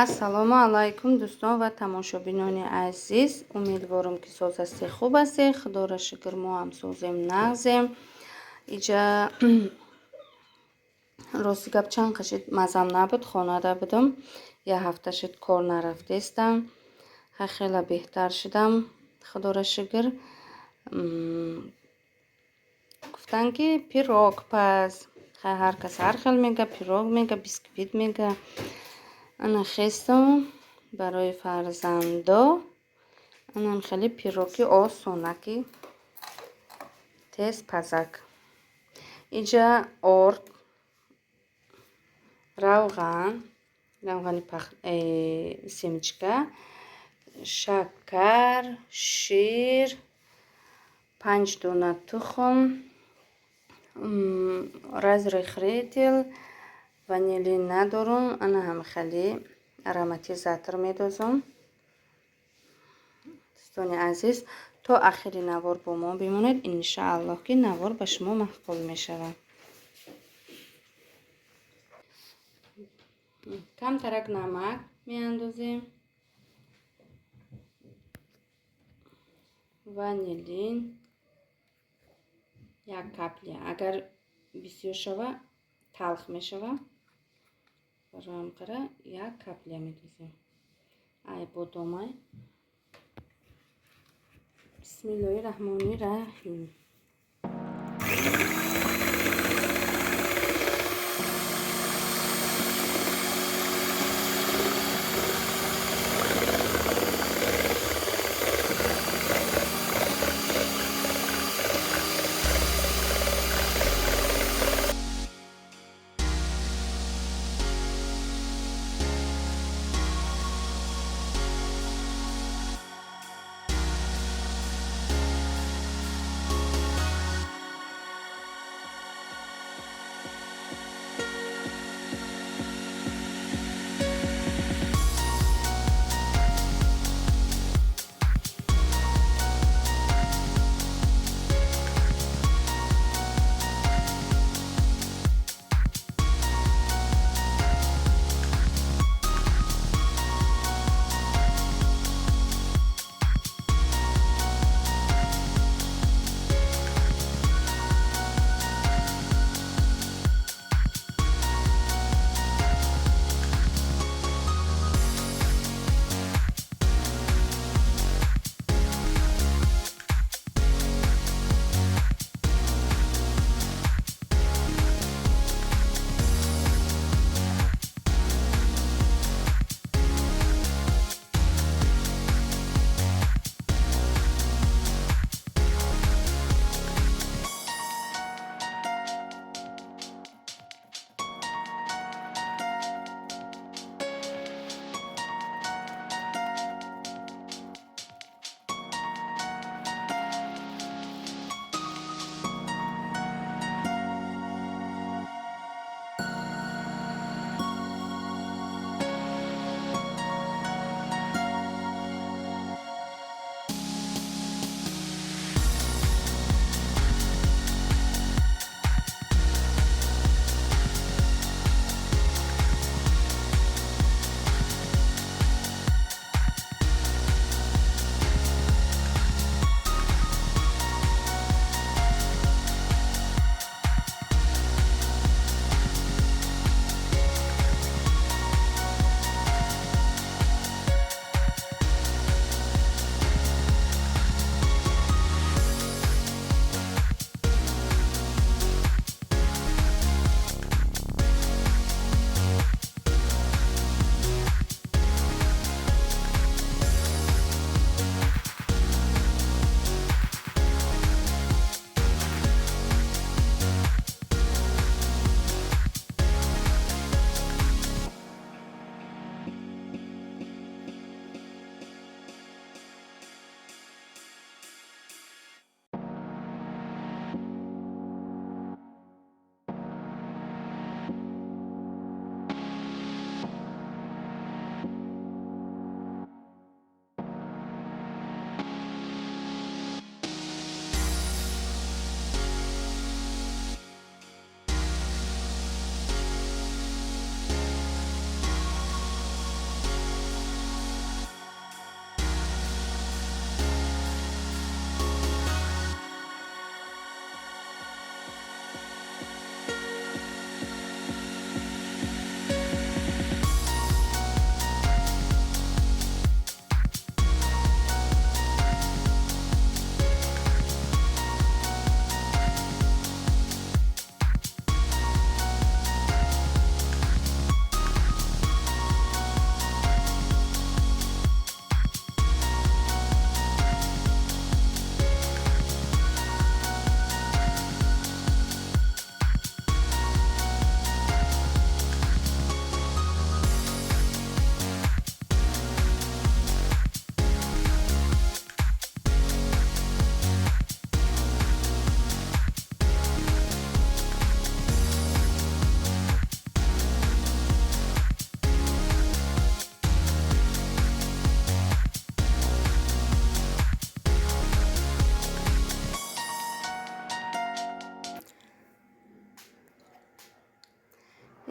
Ассалому алайкум дӯстон ва тамошобинони азиз. Умедворам ки созасти хуб асе. Худоро шукр мо ҳам созем нағзем. Иҷа рости гап чанд қашид мазам набуд, хонада будам. Я ҳафта шуд кор нарафтестам. Хела беҳтар шудам. Худоро шукр. Гуфтан ки пирог пас. Ҳар кас ҳар хел мега, пирог мега, бисквит мега. Ана хестам барои фарзандо. Анам хеле пироги осонаки тез пазак. Иҷа орд, равғани семечка, шакар, шир, 5 дона тухм, разрехретел, ванилин надорум. Ана ҳам хеле ароматизатор медозам. дӯстони азиз, то ахири навор бо мо бимонед. Иншааллоҳ ки навор ба шумо маҳқул мешавад. камтарак намак меандозем, ванилин 1 капля. Агар бисёр шава талх мешава. Барои қара 1 капля медозем. Ай бодомай. бисмиллоҳи раҳмони раҳим.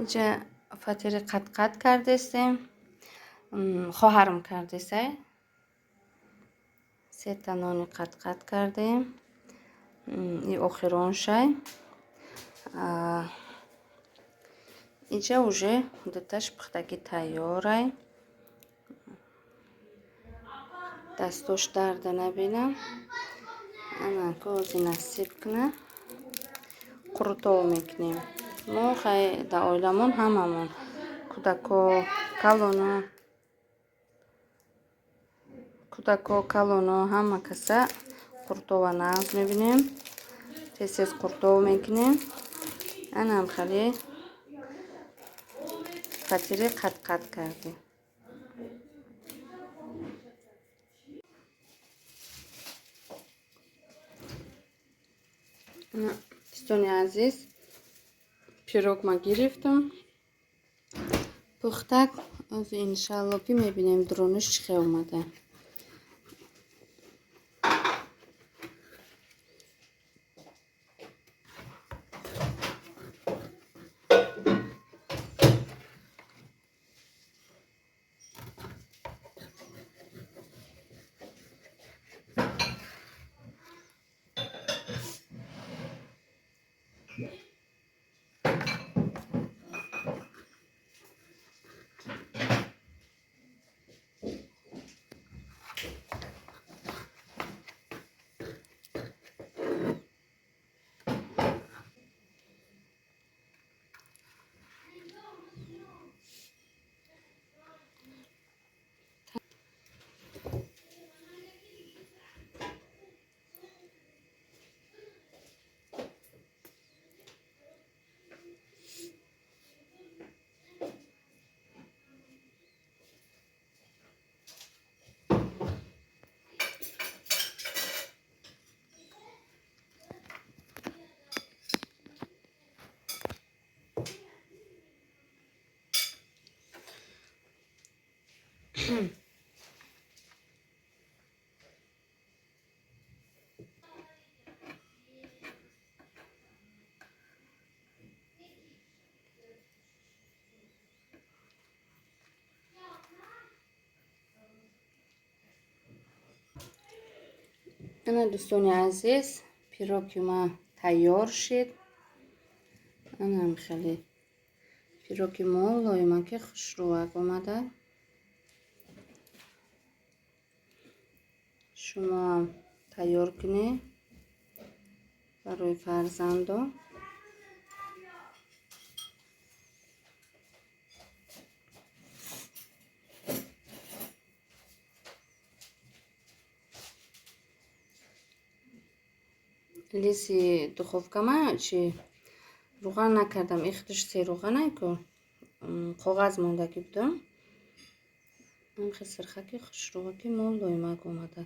اینجا فطیر قط قط کردیم. خواهرم کرده سه تا نانی قط قط کردیم. این آخران شای. اینجا уже دوتاش پختگی تیاره. دستش درد نبینم. انا کوزی نصیب کنه. قرطو میکنیم. ما خیلی در آیلمون هممون کودکو کلونو همه کسا قرطو و ناز میبینیم. تیز قرطو میکنیم. انا هم خیلی فطیری قط قط کردیم. دوستان عزیز، پیروگ ما گرفتم. پختک از انشالله پی میبینیم درونش چی اومده. انا دوستان عزیز، پیروگی ما تیار شد. انا هم خیلی پیروگی مولای ما که خوش رو اومده. شما هم تیار کنید برای فرزندا. لیسی دخوفکه ما چی روغن نکردم. اختش سی روغن ایکو کاغذ موندگی بودم. این خسرخه که خوش روغن که مولای ما اومده.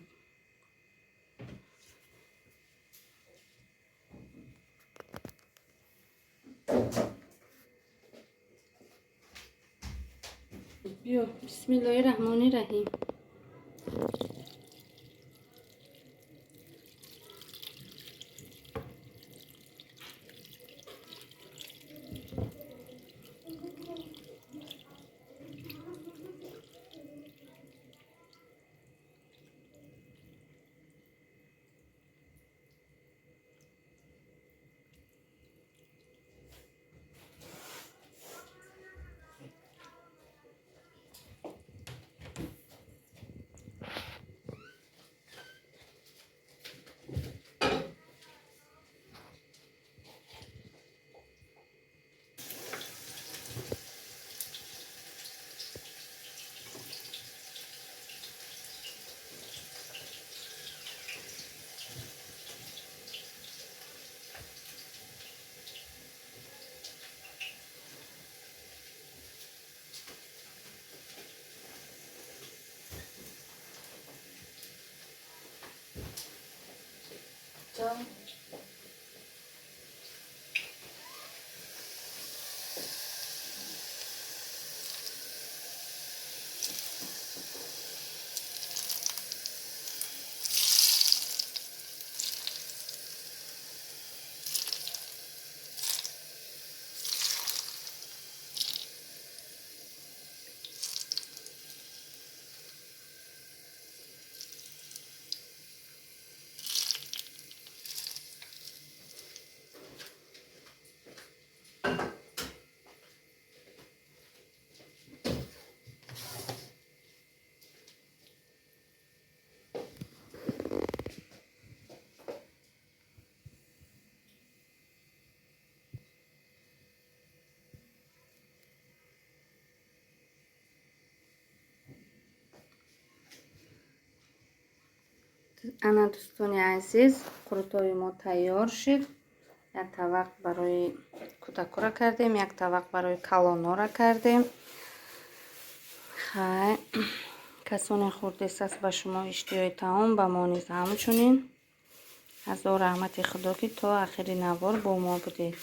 بیا بسم الله الرحمن الرحیم. ана дӯстони азиз, қурутои мо тайёр шуд. Як тавақ барои кӯдакура кардем, як тавақ барои калонора кардем. хай касоне хурдесаст ба шумо иштиёи таом, ба мо низ ҳамчунин. ҳазор раҳмати худо ки то ахири навор бо мо будед.